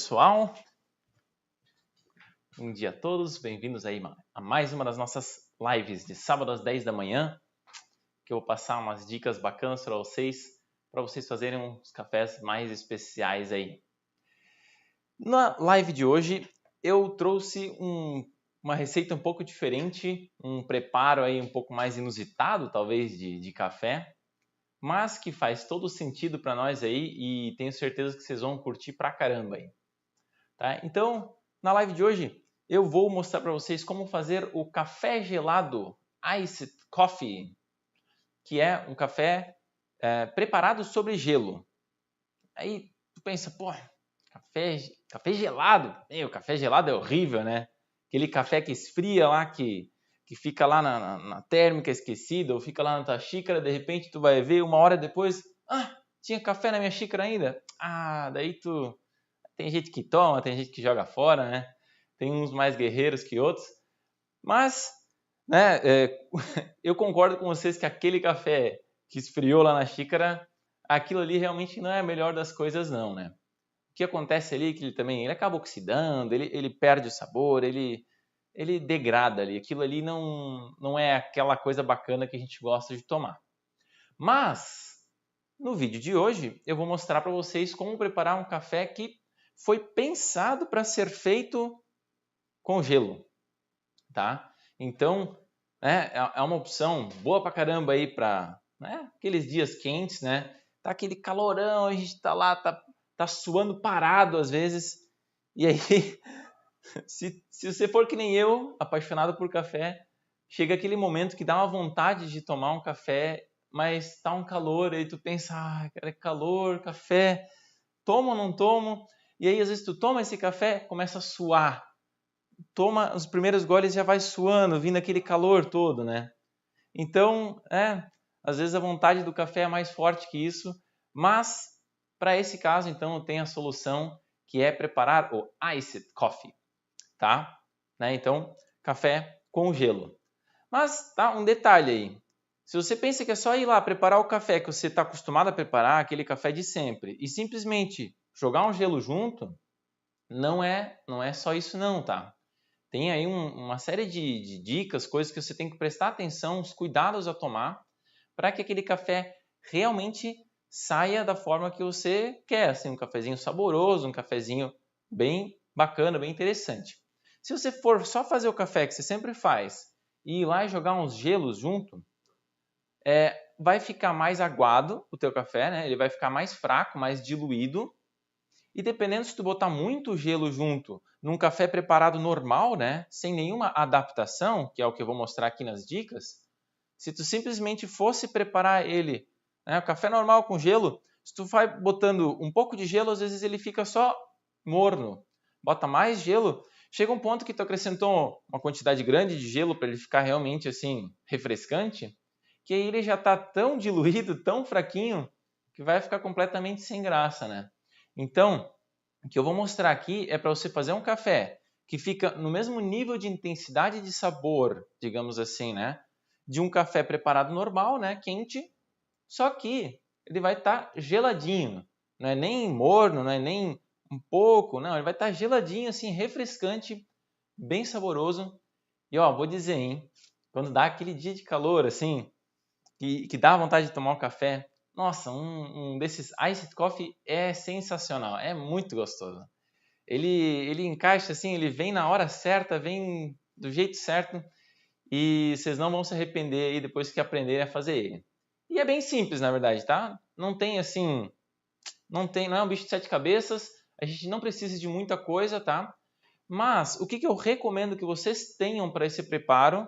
pessoal, bom dia a todos, bem-vindos aí a mais uma das nossas lives de sábado às 10 da manhã, que eu vou passar umas dicas bacanas para vocês fazerem uns cafés mais especiais aí. Na live de hoje eu trouxe uma receita um pouco diferente, um preparo aí um pouco mais inusitado talvez de café, mas que faz todo sentido para nós aí e tenho certeza que vocês vão curtir pra caramba aí. Tá? Então, na live de hoje, eu vou mostrar para vocês como fazer o café gelado Iced Coffee, que é um café preparado sobre gelo. Aí tu pensa, pô, café gelado? Meu, café gelado é horrível, né? Aquele café que esfria lá, que fica lá na térmica esquecida, ou fica lá na tua xícara, de repente tu vai ver, uma hora depois, tinha café na minha xícara ainda? Daí tu... Tem gente que toma, tem gente que joga fora, né? Tem uns mais guerreiros que outros. Mas, né, eu concordo com vocês que aquele café que esfriou lá na xícara, aquilo ali realmente não é a melhor das coisas não, né? O que acontece ali é que ele acaba oxidando, ele perde o sabor, ele degrada ali. Aquilo ali não é aquela coisa bacana que a gente gosta de tomar. Mas, no vídeo de hoje, eu vou mostrar para vocês como preparar um café que foi pensado para ser feito com gelo, tá? Então, é uma opção boa pra caramba aí para aqueles dias quentes, né? Tá aquele calorão, a gente tá lá, tá suando parado às vezes, e aí, se você for que nem eu, apaixonado por café, chega aquele momento que dá uma vontade de tomar um café, mas tá um calor, aí tu pensa, cara, é calor, café, tomo ou não tomo? E aí, às vezes, tu toma esse café, começa a suar. Toma os primeiros goles já vai suando, vindo aquele calor todo, né? Então, às vezes a vontade do café é mais forte que isso, mas para esse caso, então, eu tenho a solução que é preparar o Iced Coffee, tá? Então, café com gelo. Mas, tá, um detalhe aí. Se você pensa que é só ir lá preparar o café que você está acostumado a preparar, aquele café de sempre, e simplesmente jogar um gelo junto, não é só isso não, tá? Tem aí uma série de dicas, coisas que você tem que prestar atenção, os cuidados a tomar, para que aquele café realmente saia da forma que você quer, assim, um cafezinho saboroso, um cafezinho bem bacana, bem interessante. Se você for só fazer o café que você sempre faz e ir lá e jogar uns gelos junto, vai ficar mais aguado o teu café, né? Ele vai ficar mais fraco, mais diluído. E dependendo se tu botar muito gelo junto num café preparado normal, né, sem nenhuma adaptação, que é o que eu vou mostrar aqui nas dicas, se tu simplesmente fosse preparar ele, o café normal com gelo, se tu vai botando um pouco de gelo, às vezes ele fica só morno. Bota mais gelo, chega um ponto que tu acrescentou uma quantidade grande de gelo para ele ficar realmente assim refrescante, que aí ele já está tão diluído, tão fraquinho, que vai ficar completamente sem graça, né? Então, o que eu vou mostrar aqui é para você fazer um café que fica no mesmo nível de intensidade de sabor, digamos assim, né? De um café preparado normal, né? Quente, só que ele vai estar geladinho. Não é nem morno, não é nem um pouco, não. Ele vai estar geladinho, assim, refrescante, bem saboroso. E ó, vou dizer, hein? Quando dá aquele dia de calor, assim, que dá vontade de tomar um café, nossa, um desses Iced Coffee é sensacional, é muito gostoso. Ele encaixa assim, ele vem na hora certa, vem do jeito certo e vocês não vão se arrepender aí depois que aprenderem a fazer ele. E é bem simples, na verdade, tá? Não tem assim, não é um bicho de sete cabeças, a gente não precisa de muita coisa, tá? Mas o que eu recomendo que vocês tenham para esse preparo,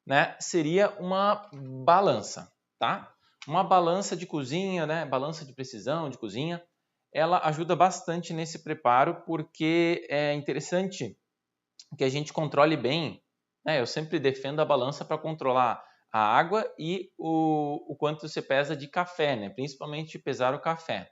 né, seria uma balança, tá? Uma balança de cozinha, né, balança de precisão de cozinha, ela ajuda bastante nesse preparo porque é interessante que a gente controle bem, né? Eu sempre defendo a balança para controlar a água e o quanto você pesa de café, né? Principalmente pesar o café.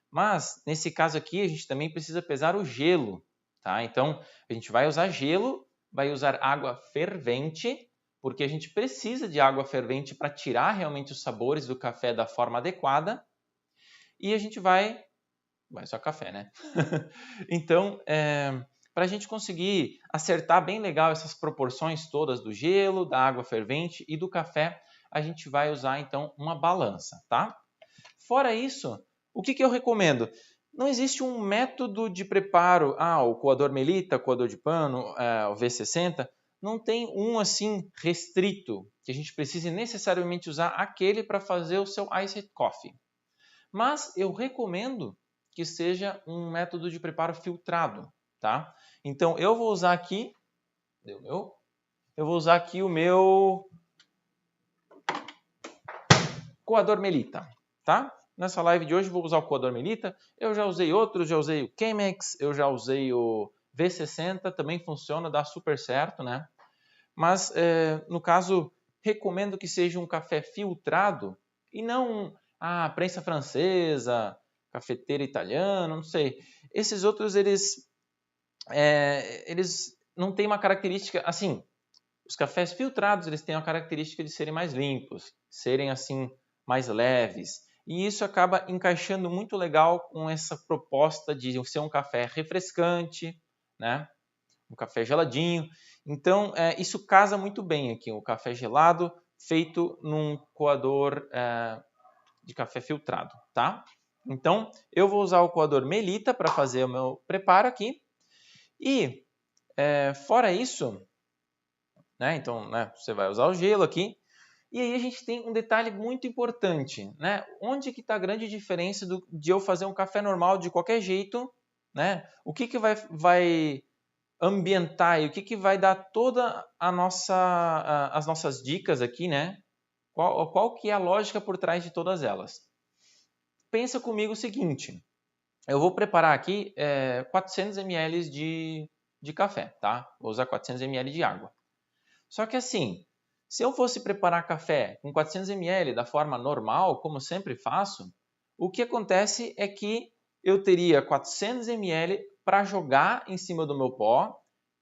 Mas nesse caso aqui a gente também precisa pesar o gelo, tá? Então a gente vai usar gelo, vai usar água fervente, porque a gente precisa de água fervente para tirar realmente os sabores do café da forma adequada. E a gente vai vai só café, né? Então, para a gente conseguir acertar bem legal essas proporções todas do gelo, da água fervente e do café, a gente vai usar então uma balança, tá? Fora isso, o que eu recomendo? Não existe um método de preparo, o coador Melita, coador de pano, o V60, não tem um assim restrito, que a gente precise necessariamente usar aquele para fazer o seu Iced Coffee. Mas eu recomendo que seja um método de preparo filtrado, tá? Então eu vou usar aqui, o meu coador Melita, tá? Nessa live de hoje vou usar o coador Melita. Eu já usei outros, já usei o Chemex, eu já usei o V60, também funciona, dá super certo, né? Mas no caso, recomendo que seja um café filtrado e não prensa francesa, cafeteira italiana, não sei. Esses outros, eles não têm uma característica, assim, os cafés filtrados, eles têm a característica de serem mais limpos, serem assim mais leves. E isso acaba encaixando muito legal com essa proposta de ser um café refrescante, né? Um café geladinho. Então, isso casa muito bem aqui, o café gelado feito num coador de café filtrado, tá? Então, eu vou usar o coador Melita para fazer o meu preparo aqui. E, fora isso, né? Então, você vai usar o gelo aqui. E aí a gente tem um detalhe muito importante, né? Onde que está a grande diferença de eu fazer um café normal de qualquer jeito, né? O que vai ambientar e o que vai dar toda as nossas dicas aqui, né? Qual que é a lógica por trás de todas elas? Pensa comigo o seguinte, eu vou preparar aqui 400 ml de café, tá? Vou usar 400 ml de água. Só que assim, se eu fosse preparar café com 400 ml da forma normal, como sempre faço, o que acontece é que eu teria 400 ml para jogar em cima do meu pó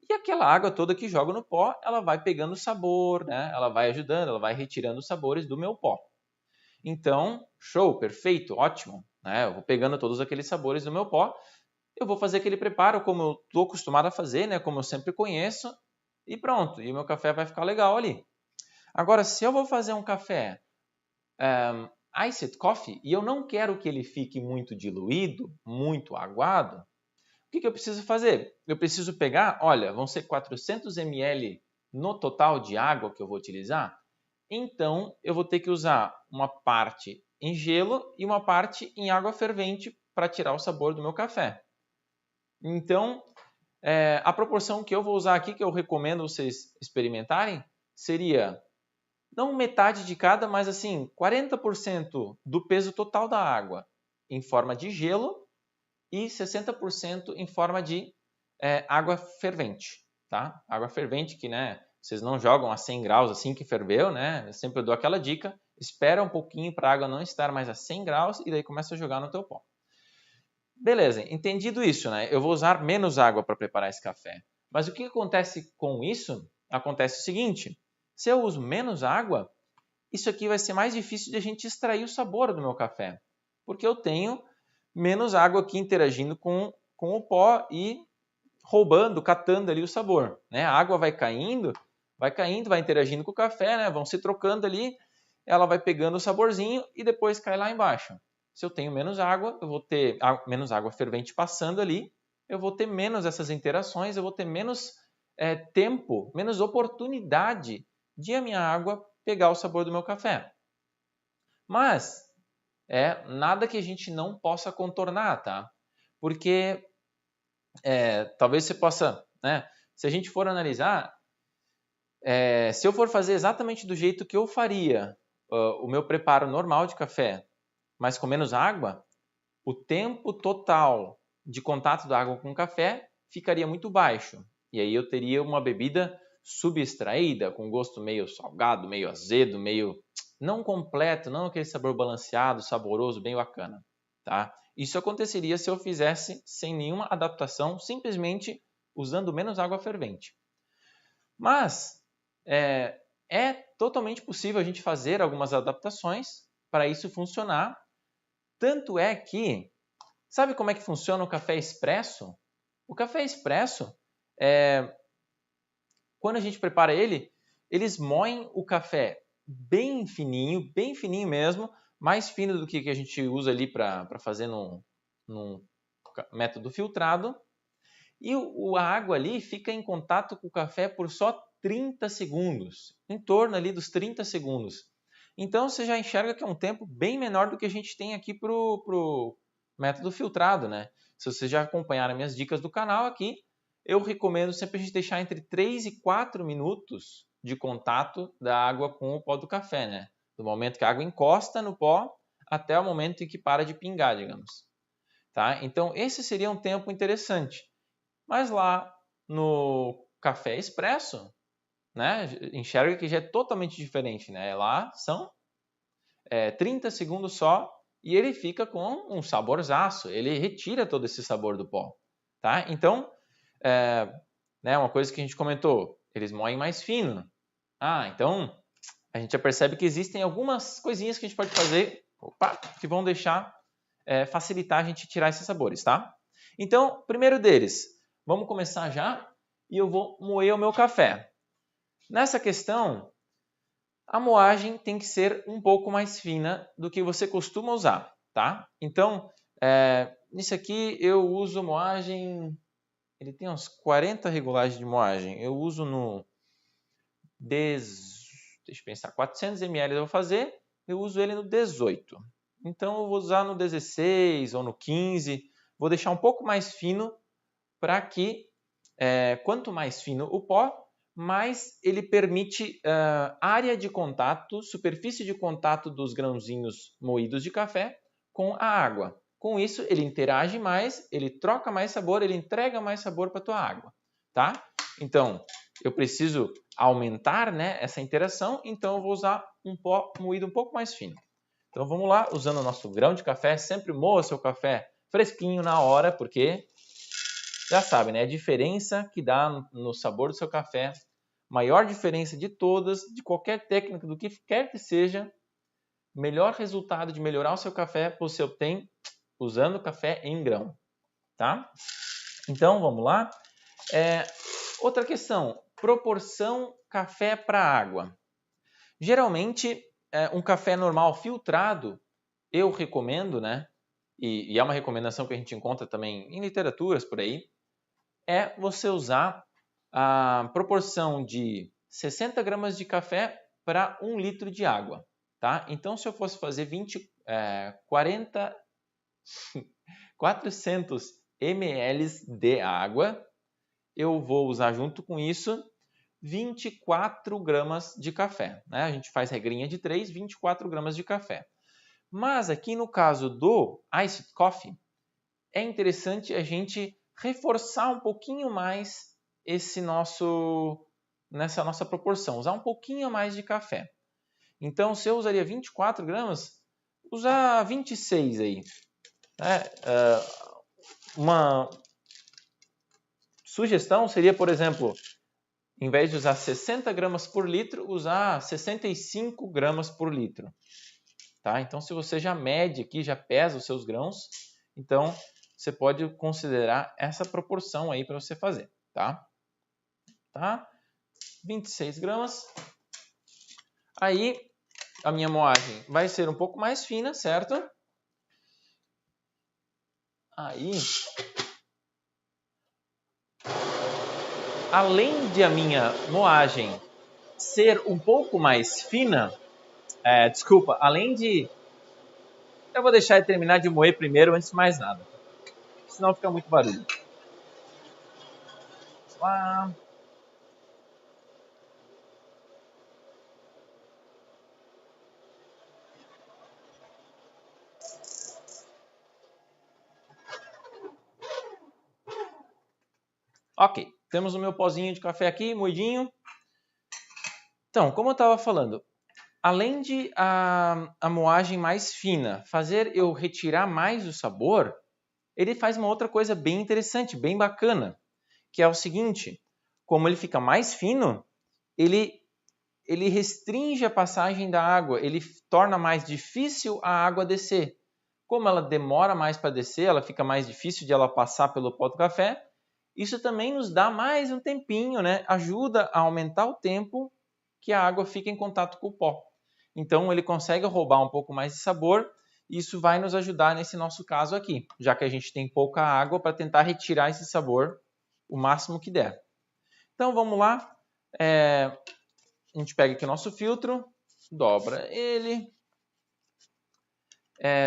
e aquela água toda que jogo no pó, ela vai pegando sabor, né? Ela vai ajudando, ela vai retirando os sabores do meu pó. Então, show, perfeito, ótimo. Né? Eu vou pegando todos aqueles sabores do meu pó, eu vou fazer aquele preparo como eu estou acostumado a fazer, né? Como eu sempre conheço, e pronto, e o meu café vai ficar legal ali. Agora, se eu vou fazer um café iced coffee e eu não quero que ele fique muito diluído, muito aguado, o que eu preciso fazer? Eu preciso pegar, olha, vão ser 400 ml no total de água que eu vou utilizar, então eu vou ter que usar uma parte em gelo e uma parte em água fervente para tirar o sabor do meu café. Então, a proporção que eu vou usar aqui, que eu recomendo vocês experimentarem, seria não metade de cada, mas assim, 40% do peso total da água em forma de gelo e 60% em forma de água fervente, tá? Água fervente que, né, vocês não jogam a 100 graus assim que ferveu, né? Eu sempre dou aquela dica, espera um pouquinho para a água não estar mais a 100 graus e daí começa a jogar no teu pó. Beleza, entendido isso, né? Eu vou usar menos água para preparar esse café. Mas o que acontece com isso? Acontece o seguinte, se eu uso menos água, isso aqui vai ser mais difícil de a gente extrair o sabor do meu café, porque eu tenho menos água aqui interagindo com o pó e roubando, catando ali o sabor. Né? A água vai caindo, vai interagindo com o café, né? Vão se trocando ali, ela vai pegando o saborzinho e depois cai lá embaixo. Se eu tenho menos água, eu vou ter menos água fervente passando ali, eu vou ter menos essas interações, eu vou ter menos tempo, menos oportunidade de a minha água pegar o sabor do meu café. Mas nada que a gente não possa contornar, tá? Porque talvez você possa, né? Se a gente for analisar, se eu for fazer exatamente do jeito que eu faria o meu preparo normal de café, mas com menos água, o tempo total de contato da água com o café ficaria muito baixo. E aí eu teria uma bebida subextraída, com gosto meio salgado, meio azedo, meio não completo, não aquele sabor balanceado, saboroso, bem bacana. Tá? Isso aconteceria se eu fizesse sem nenhuma adaptação, simplesmente usando menos água fervente. Mas é totalmente possível a gente fazer algumas adaptações para isso funcionar. Tanto é que Sabe como é que funciona o café expresso? O café expresso, quando a gente prepara ele, eles moem o café bem fininho mesmo, mais fino do que a gente usa ali para fazer num método filtrado. E a água ali fica em contato com o café por só 30 segundos, em torno ali dos 30 segundos. Então você já enxerga que é um tempo bem menor do que a gente tem aqui para o método filtrado, né? Se vocês já acompanharam minhas dicas do canal aqui, eu recomendo sempre a gente deixar entre 3 e 4 minutos de contato da água com o pó do café, né? Do momento que a água encosta no pó até o momento em que para de pingar, digamos. Tá? Então esse seria um tempo interessante. Mas lá no café expresso, né, enxerga que já é totalmente diferente, né? Lá são 30 segundos só e ele fica com um saborzaço, ele retira todo esse sabor do pó, tá? Então, né, uma coisa que a gente comentou, eles moem mais fino. Então a gente já percebe que existem algumas coisinhas que a gente pode fazer, que vão facilitar a gente tirar esses sabores, tá? Então, primeiro deles, vamos começar já e eu vou moer o meu café. Nessa questão, a moagem tem que ser um pouco mais fina do que você costuma usar, tá? Então, nisso aqui eu uso moagem, ele tem uns 40 regulagens de moagem. Eu uso no deixa eu pensar, 400 ml eu vou fazer, eu uso ele no 18. Então eu vou usar no 16 ou no 15, vou deixar um pouco mais fino para que, quanto mais fino o pó, mais ele permite área de contato, superfície de contato dos grãozinhos moídos de café com a água. Com isso, ele interage mais, ele troca mais sabor, ele entrega mais sabor para a tua água, tá? Então, eu preciso aumentar, né, essa interação, então eu vou usar um pó moído um pouco mais fino. Então vamos lá, usando o nosso grão de café, sempre moa seu café fresquinho na hora, porque já sabe, né? A diferença que dá no sabor do seu café, maior diferença de todas, de qualquer técnica, do que quer que seja, melhor resultado de melhorar o seu café você obtém usando café em grão, tá? Então, vamos lá. Outra questão, proporção café para água. Geralmente, um café normal filtrado, eu recomendo, né? E é uma recomendação que a gente encontra também em literaturas por aí, é você usar a proporção de 60 gramas de café para 1 litro de água, tá? Então, se eu fosse fazer 400 ml de água, eu vou usar junto com isso 24 gramas de café, né? A gente faz regrinha de 3, 24 gramas de café. Mas aqui no caso do Iced Coffee, é interessante a gente reforçar um pouquinho mais nessa nossa proporção, usar um pouquinho mais de café. Então, se eu usaria 24 gramas, usar 26 aí. Uma sugestão seria, por exemplo, em vez de usar 60 gramas por litro, usar 65 gramas por litro. Tá? Então, se você já mede aqui, já pesa os seus grãos, então você pode considerar essa proporção aí para você fazer, tá? 26 gramas. Aí, a minha moagem vai ser um pouco mais fina, certo? Aí, além de a minha moagem ser um pouco mais fina, além de... Eu vou deixar ele terminar de moer primeiro, antes de mais nada. Senão fica muito barulho. Lá. Ok, temos o meu pozinho de café aqui, moidinho. Então, como eu estava falando, além de a moagem mais fina fazer eu retirar mais o sabor, ele faz uma outra coisa bem interessante, bem bacana, que é o seguinte, como ele fica mais fino, ele restringe a passagem da água, ele torna mais difícil a água descer. como ela demora mais para descer, ela fica mais difícil de ela passar pelo pó do café, isso também nos dá mais um tempinho, né? Ajuda a aumentar o tempo que a água fica em contato com o pó. Então ele consegue roubar um pouco mais de sabor, e isso vai nos ajudar nesse nosso caso aqui, já que a gente tem pouca água para tentar retirar esse sabor o máximo que der. Então vamos lá, a gente pega aqui o nosso filtro, dobra ele.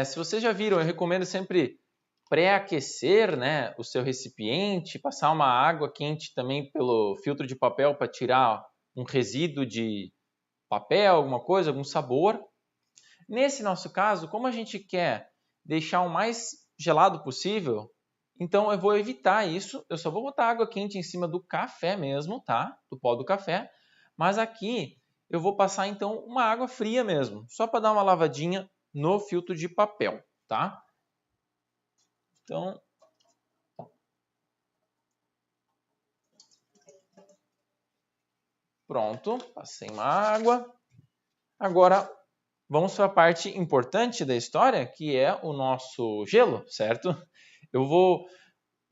Se vocês já viram, eu recomendo sempre pré-aquecer, né, o seu recipiente, passar uma água quente também pelo filtro de papel para tirar um resíduo de papel, alguma coisa, algum sabor. Nesse nosso caso, como a gente quer deixar o mais gelado possível, então eu vou evitar isso, eu só vou botar água quente em cima do café mesmo, tá? Do pó do café, mas aqui eu vou passar então uma água fria mesmo, só para dar uma lavadinha no filtro de papel, tá? Então, pronto, passei uma água. Agora, vamos para a parte importante da história, que é o nosso gelo, certo? O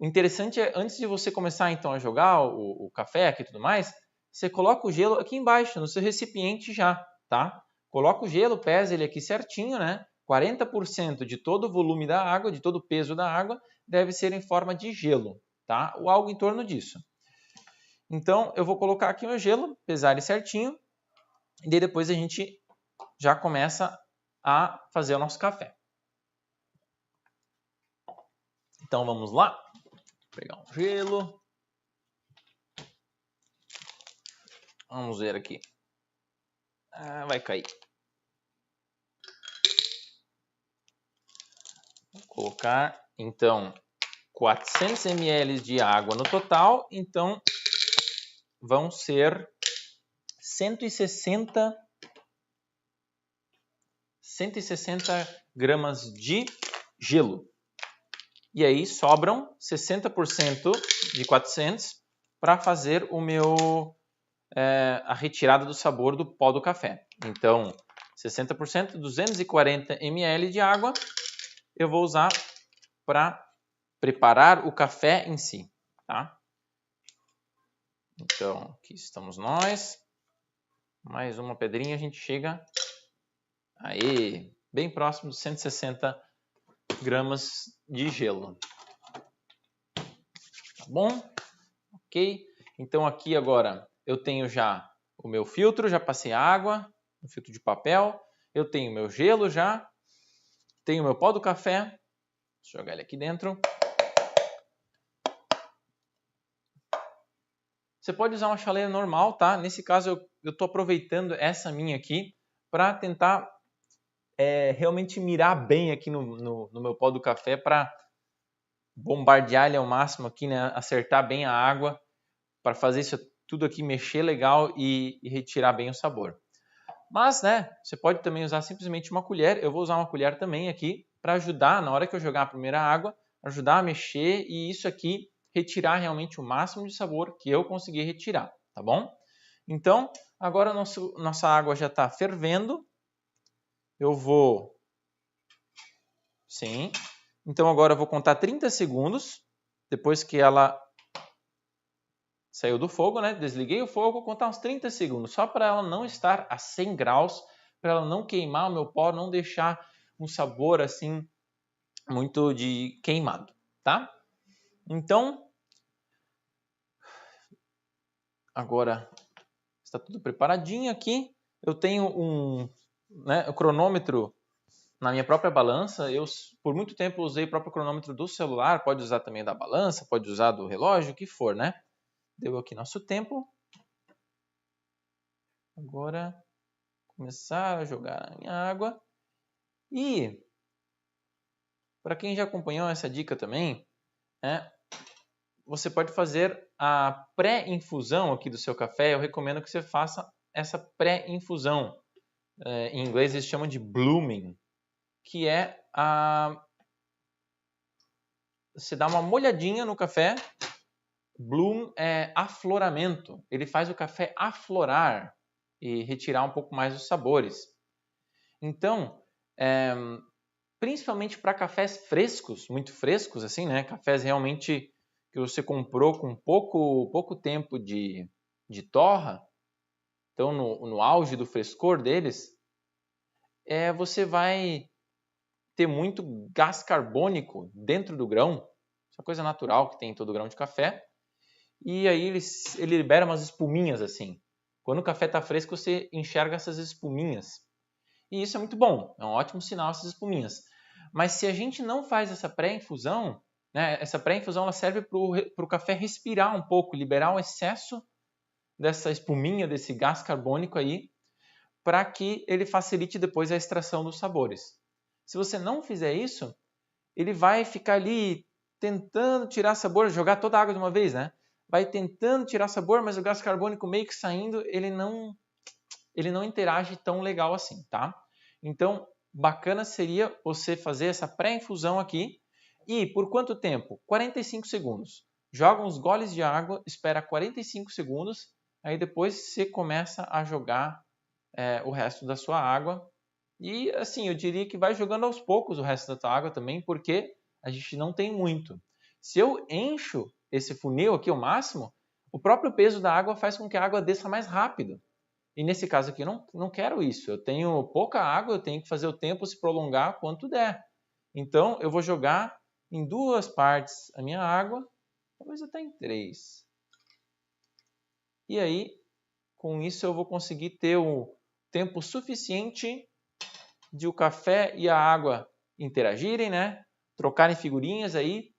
interessante é, antes de você começar então a jogar o café aqui e tudo mais, você coloca o gelo aqui embaixo, no seu recipiente já, tá? Coloca o gelo, pesa ele aqui certinho, né? 40% de todo o volume da água, de todo o peso da água, deve ser em forma de gelo, tá? Ou algo em torno disso. Então, eu vou colocar aqui o gelo, pesar ele certinho, e daí depois a gente já começa a fazer o nosso café. Então, vamos lá. Vou pegar um gelo. Vamos ver aqui. Vai cair. Vou colocar, então, 400 ml de água no total. Então, vão ser 160 gramas de gelo. E aí sobram 60% de 400 para fazer a retirada do sabor do pó do café. Então, 60%, 240 ml de água, eu vou usar para preparar o café em si, tá? Então, aqui estamos nós. Mais uma pedrinha, a gente chega aí, bem próximo de 160 gramas de gelo. Tá bom? Ok. Então aqui agora eu tenho já o meu filtro, já passei água, um filtro de papel. Eu tenho meu gelo já. Tenho meu pó do café. Deixa eu jogar ele aqui dentro. Você pode usar uma chaleira normal, tá? Nesse caso eu estou aproveitando essa minha aqui para tentar realmente mirar bem aqui no meu pó do café para bombardear ele ao máximo aqui, né? Acertar bem a água para fazer isso tudo aqui mexer legal e retirar bem o sabor. Mas, né, você pode também usar simplesmente uma colher. Eu vou usar uma colher também aqui para ajudar, na hora que eu jogar a primeira água, ajudar a mexer e isso aqui retirar realmente o máximo de sabor que eu conseguir retirar, tá bom? Então, agora nossa água já está fervendo. Eu vou... Sim. Então, agora eu vou contar 30 segundos. Depois que ela saiu do fogo, né? Desliguei o fogo, vou contar uns 30 segundos, só para ela não estar a 100 graus, para ela não queimar o meu pó, não deixar um sabor assim muito de queimado, tá? Então, agora está tudo preparadinho aqui. Eu tenho um cronômetro na minha própria balança. Eu, por muito tempo, usei o próprio cronômetro do celular, pode usar também da balança, pode usar do relógio, o que for, né? Deu aqui nosso tempo. Agora, começar a jogar a minha água. E, para quem já acompanhou essa dica também, você pode fazer a pré-infusão aqui do seu café. Eu recomendo que você faça essa pré-infusão. Em inglês eles chamam de blooming, que é você dá uma molhadinha no café. Bloom é afloramento. Ele faz o café aflorar e retirar um pouco mais os sabores. Então, principalmente para cafés frescos, muito frescos, assim, né? Cafés realmente que você comprou com pouco tempo de torra, então no auge do frescor deles, você vai ter muito gás carbônico dentro do grão, isso é coisa natural que tem em todo grão de café, e aí ele libera umas espuminhas assim. Quando o café está fresco, você enxerga essas espuminhas. E isso é muito bom, é um ótimo sinal essas espuminhas. Mas se a gente não faz essa pré-infusão, né, essa pré-infusão ela serve para o café respirar um pouco, liberar o excesso dessa espuminha, desse gás carbônico aí, para que ele facilite depois a extração dos sabores. Se você não fizer isso, ele vai ficar ali tentando tirar sabor, jogar toda a água de uma vez, né? Vai tentando tirar sabor, mas o gás carbônico meio que saindo, ele não interage tão legal assim, tá? Então, bacana seria você fazer essa pré-infusão aqui e por quanto tempo? 45 segundos. Joga uns goles de água, espera 45 segundos, aí depois você começa a jogar o resto da sua água. E assim, eu diria que vai jogando aos poucos o resto da tua água também, porque a gente não tem muito. Se eu encho esse funil aqui ao máximo, o próprio peso da água faz com que a água desça mais rápido. E nesse caso aqui eu não quero isso. Eu tenho pouca água, eu tenho que fazer o tempo se prolongar quanto der. Então eu vou jogar em 2 partes a minha água, talvez até em 3. E aí, com isso eu vou conseguir ter o tempo suficiente de o café e a água interagirem, né? Trocarem figurinhas aí,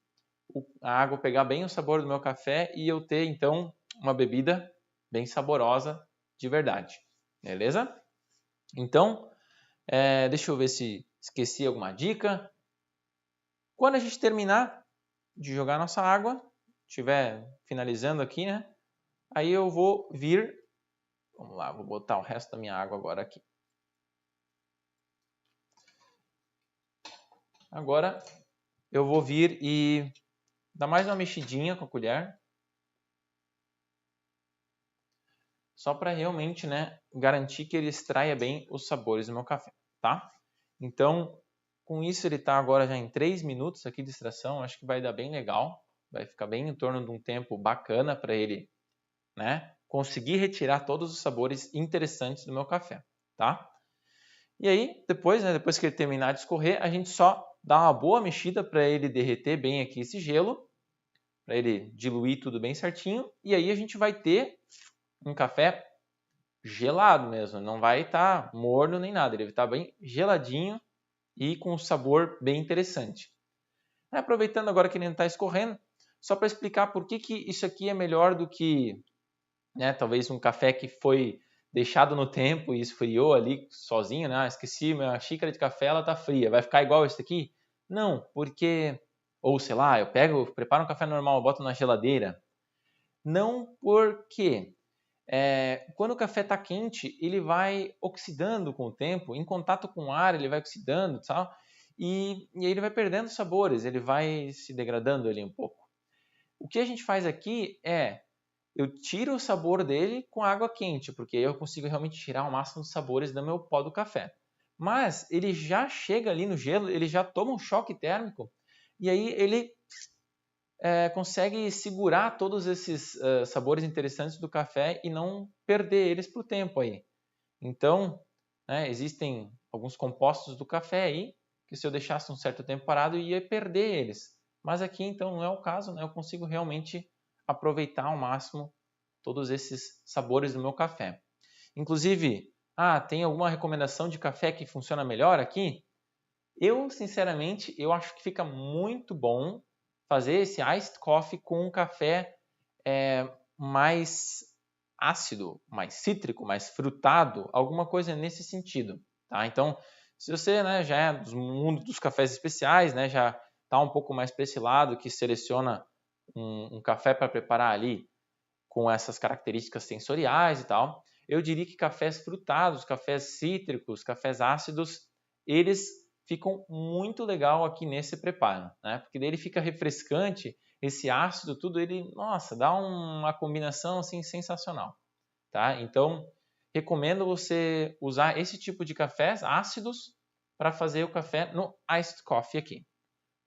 a água pegar bem o sabor do meu café e eu ter então uma bebida bem saborosa de verdade. Beleza? Então, deixa eu ver se esqueci alguma dica. Quando a gente terminar de jogar nossa água, estiver finalizando aqui, né? Aí eu vou vir, vamos lá, vou botar o resto da minha água agora aqui. Agora eu vou vir e dar mais uma mexidinha com a colher. Só para realmente, né, garantir que ele extraia bem os sabores do meu café, tá? Então, com isso ele está agora já em 3 minutos aqui de extração, acho que vai dar bem legal, vai ficar bem em torno de um tempo bacana para ele, né, conseguir retirar todos os sabores interessantes do meu café, tá? E aí, depois, né, depois que ele terminar de escorrer, a gente só dá uma boa mexida para ele derreter bem aqui esse gelo, para ele diluir tudo bem certinho, e aí a gente vai ter um café gelado mesmo, não vai estar morno nem nada, ele vai estar bem geladinho e com um sabor bem interessante. Aproveitando agora que ele não está escorrendo, só para explicar por que isso aqui é melhor do que, né, talvez um café que foi deixado no tempo e esfriou ali sozinho, né? Esqueci, minha xícara de café ela está fria, vai ficar igual esse aqui? Não, porque, ou sei lá, eu preparo um café normal, boto na geladeira. Não, porque quando o café está quente, ele vai oxidando com o tempo, em contato com o ar ele vai oxidando, tal, e aí ele vai perdendo sabores, ele vai se degradando ali um pouco. O que a gente faz aqui eu tiro o sabor dele com água quente, porque aí eu consigo realmente tirar o máximo dos sabores do meu pó do café. Mas ele já chega ali no gelo, ele já toma um choque térmico, e aí ele consegue segurar todos esses sabores interessantes do café e não perder eles para o tempo aí. Então, né, existem alguns compostos do café aí que se eu deixasse um certo tempo parado eu ia perder eles. Mas aqui então não é o caso, né? Eu consigo realmente aproveitar ao máximo todos esses sabores do meu café. Inclusive, tem alguma recomendação de café que funciona melhor aqui? Eu, sinceramente, eu acho que fica muito bom fazer esse iced coffee com um café mais ácido, mais cítrico, mais frutado, alguma coisa nesse sentido, tá? Então, se você, né, já é do mundo dos cafés especiais, né, já está um pouco mais para esse lado, que seleciona um café para preparar ali com essas características sensoriais e tal, eu diria que cafés frutados, cafés cítricos, cafés ácidos, eles ficam muito legal aqui nesse preparo, né? Porque daí ele fica refrescante, esse ácido, tudo ele, nossa, dá uma combinação assim sensacional, tá? Então, recomendo você usar esse tipo de cafés ácidos para fazer o café no Iced Coffee aqui,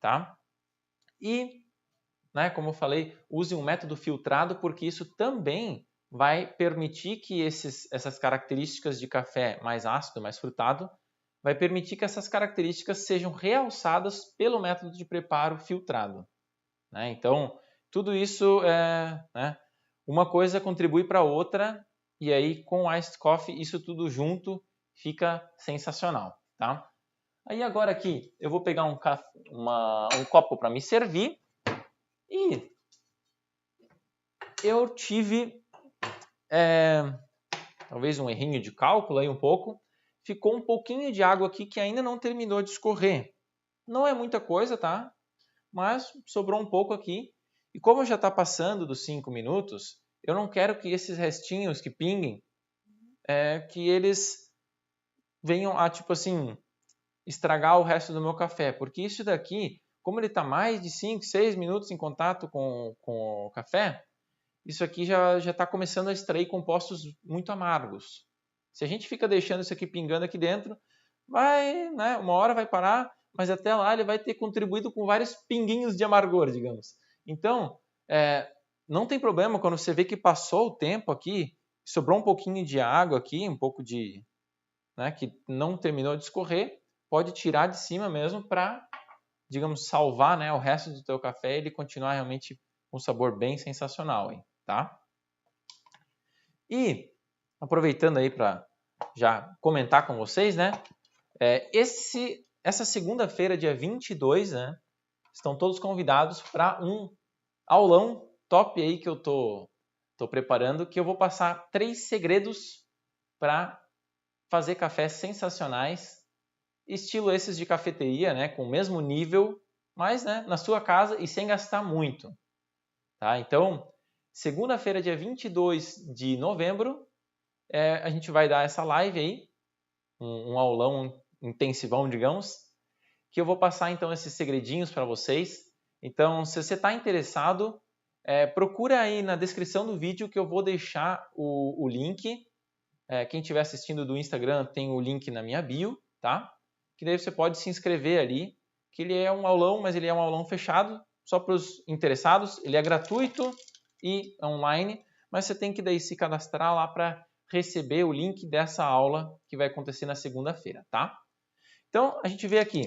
tá? E, né, como eu falei, use um método filtrado, porque isso também vai permitir que essas características de café mais ácido, mais frutado, vai permitir que essas características sejam realçadas pelo método de preparo filtrado, né? Então, tudo isso né, uma coisa contribui para a outra, e aí com o Iced Coffee isso tudo junto fica sensacional, tá? Aí agora aqui eu vou pegar um copo para me servir e eu tive talvez um errinho de cálculo aí um pouco, ficou um pouquinho de água aqui que ainda não terminou de escorrer. Não é muita coisa, tá? Mas sobrou um pouco aqui. E como já está passando dos 5 minutos, eu não quero que esses restinhos que pinguem, que eles venham a, tipo assim, estragar o resto do meu café. Porque isso daqui, como ele está mais de 5, 6 minutos em contato com o café, isso aqui já está começando a extrair compostos muito amargos. Se a gente fica deixando isso aqui pingando aqui dentro, vai, né, uma hora vai parar, mas até lá ele vai ter contribuído com vários pinguinhos de amargor, digamos. Então, não tem problema quando você vê que passou o tempo aqui, sobrou um pouquinho de água aqui, um pouco de, né, que não terminou de escorrer, pode tirar de cima mesmo para, digamos, salvar, né, o resto do teu café e ele continuar realmente com um sabor bem sensacional, hein, tá? E aproveitando aí para já comentar com vocês, né? Essa segunda-feira, dia 22, né? Estão todos convidados para um aulão top aí que eu tô preparando, que eu vou passar 3 segredos para fazer cafés sensacionais, estilo esses de cafeteria, né? Com o mesmo nível, mas, né, na sua casa e sem gastar muito, tá? Então, segunda-feira, dia 22 de novembro, a gente vai dar essa live aí, um aulão intensivão, digamos, que eu vou passar então esses segredinhos para vocês. Então, se você está interessado, procura aí na descrição do vídeo que eu vou deixar o link. Quem estiver assistindo do Instagram tem o link na minha bio, tá? Que daí você pode se inscrever ali, que ele é um aulão, mas ele é um aulão fechado, só para os interessados. Ele é gratuito e online, mas você tem que daí se cadastrar lá para receber o link dessa aula que vai acontecer na segunda-feira, tá? Então, a gente vê aqui,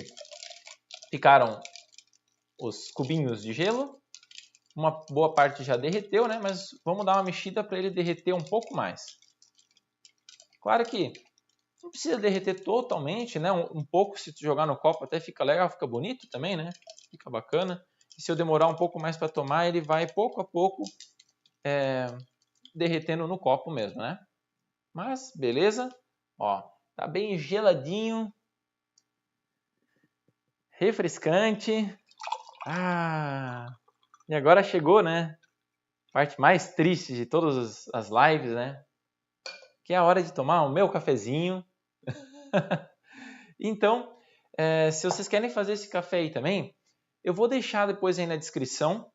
ficaram os cubinhos de gelo, uma boa parte já derreteu, né? Mas vamos dar uma mexida para ele derreter um pouco mais. Claro que não precisa derreter totalmente, né? Um pouco, se tu jogar no copo até fica legal, fica bonito também, né? Fica bacana. E se eu demorar um pouco mais para tomar, ele vai pouco a pouco derretendo no copo mesmo, né? Mas, beleza. Ó, tá bem geladinho. Refrescante. E agora chegou, né? A parte mais triste de todas as lives, né? Que é a hora de tomar o meu cafezinho. Então, se vocês querem fazer esse café aí também, eu vou deixar depois aí na descrição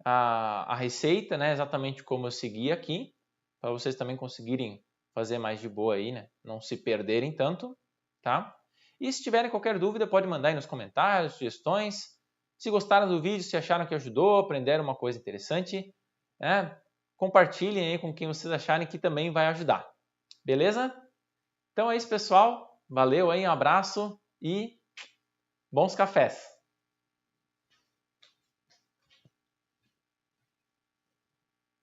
a receita, né? Exatamente como eu segui aqui, para vocês também conseguirem fazer mais de boa aí, né? Não se perderem tanto, tá? E se tiverem qualquer dúvida, pode mandar aí nos comentários, sugestões. Se gostaram do vídeo, se acharam que ajudou, aprenderam uma coisa interessante, né? Compartilhem aí com quem vocês acharem que também vai ajudar. Beleza? Então é isso, pessoal. Valeu aí, um abraço e bons cafés!